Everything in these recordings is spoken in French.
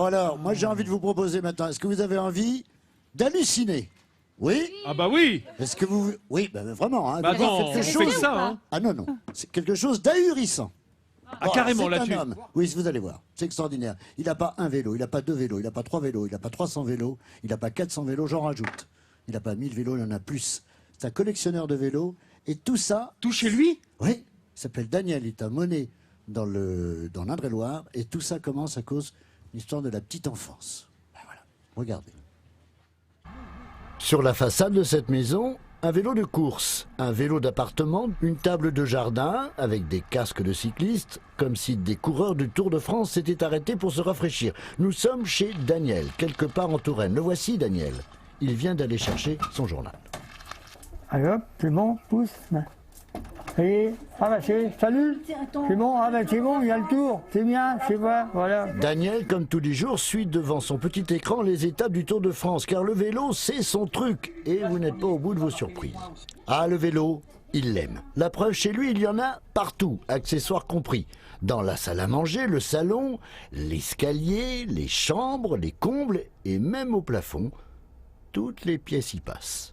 alors, moi j'ai envie de vous proposer maintenant, est-ce que vous avez envie d'halluciner? Oui? Ah bah oui. Est-ce que vous... Oui, bah, vraiment. Hein, Bah vous attends, faites on fait que ça, hein. Ah non, non, c'est quelque chose d'ahurissant. Ah carrément c'est là-dessus. un homme. Oui, vous allez voir, c'est extraordinaire. Il n'a pas un vélo, il n'a pas deux vélos, il n'a pas trois vélos, il n'a pas 300 vélos, il n'a pas 400 vélos, j'en rajoute. Il n'a pas 1000 vélos, il en a plus. C'est un collectionneur de vélos, et tout ça... Tout chez lui? Oui, il s'appelle Daniel, il est à Monet dans l'Indre-et-Loire, et tout ça commence à cause d'une histoire de la petite enfance. Ben voilà, regardez. Sur la façade de cette maison, un vélo de course, un vélo d'appartement, une table de jardin avec des casques de cyclistes, comme si des coureurs du Tour de France s'étaient arrêtés pour se rafraîchir. Nous sommes chez Daniel, quelque part en Touraine. Le voici, Daniel. Il vient d'aller chercher son journal. Allez hop, c'est bon, pousse. Et ah bah salut, c'est bon, ah bah c'est bon, il y a le tour, c'est bien, c'est vrai, voilà. Daniel, comme tous les jours, suit devant son petit écran les étapes du Tour de France, car le vélo, c'est son truc, et vous n'êtes pas au bout de vos surprises. Ah, le vélo, il l'aime. La preuve, chez lui, il y en a partout, accessoires compris. Dans la salle à manger, le salon, l'escalier, les chambres, les combles, et même au plafond, toutes les pièces y passent.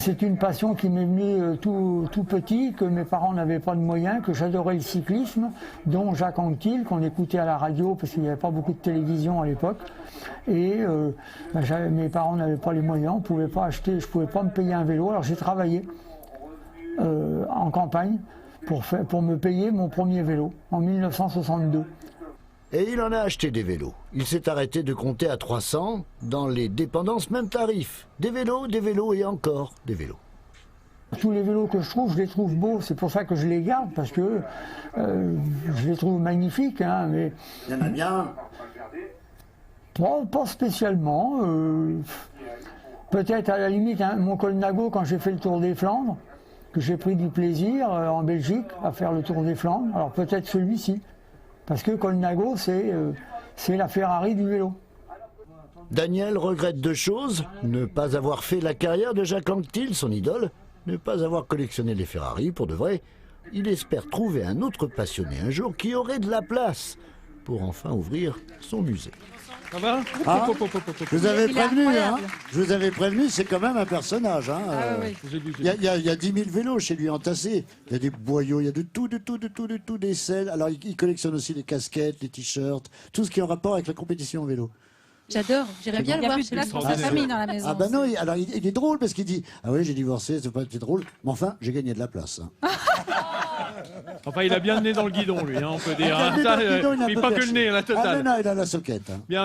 C'est une passion qui m'est venue tout petit, que mes parents n'avaient pas de moyens, que j'adorais le cyclisme, dont Jacques Anquetil, qu'on écoutait à la radio parce qu'il n'y avait pas beaucoup de télévision à l'époque. Et mes parents n'avaient pas les moyens, on pouvait pas acheter, je ne pouvais pas me payer un vélo, alors j'ai travaillé en campagne pour me payer mon premier vélo en 1962. Et il en a acheté des vélos. Il s'est arrêté de compter à 300, dans les dépendances même tarif. Des vélos et encore des vélos. Tous les vélos que je les trouve beaux, c'est pour ça que je les garde, parce que je les trouve magnifiques. Hein, mais... Il y en a bien. Bon, pas spécialement. Peut-être à la limite, hein, mon Colnago, quand j'ai fait le Tour des Flandres, que j'ai pris du plaisir en Belgique à faire le Tour des Flandres, alors peut-être celui-ci. Parce que Colnago, c'est la Ferrari du vélo. Daniel regrette deux choses. Ne pas avoir fait la carrière de Jacques Anquetil, son idole. Ne pas avoir collectionné les Ferrari pour de vrai. Il espère trouver un autre passionné un jour qui aurait de la place pour enfin ouvrir son musée. Ça va? Ah, je vous avais Il est prévenu, hein. incroyable. Je vous avais prévenu, c'est quand même un personnage. Hein. Ah oui. Il y a 10 000 vélos chez lui entassés. Il y a des boyaux, il y a de tout, des selles. Alors il collectionne aussi les casquettes, les t-shirts, tout ce qui est en rapport avec la compétition en vélo. J'adore, j'irais bien le voir chez lui pour sa famille dans la maison. Ah bah non, alors il est drôle parce qu'il dit « Ah oui, j'ai divorcé, c'est drôle, mais enfin, j'ai gagné de la place. Hein. » Enfin, il a bien le nez dans le guidon, lui, hein, on peut dire. Ah, Hein. le nez dans le guidon, il est un Mais peu pas que perché. le nez, la totale. Ah non, il a la soquette. Hein. Bien.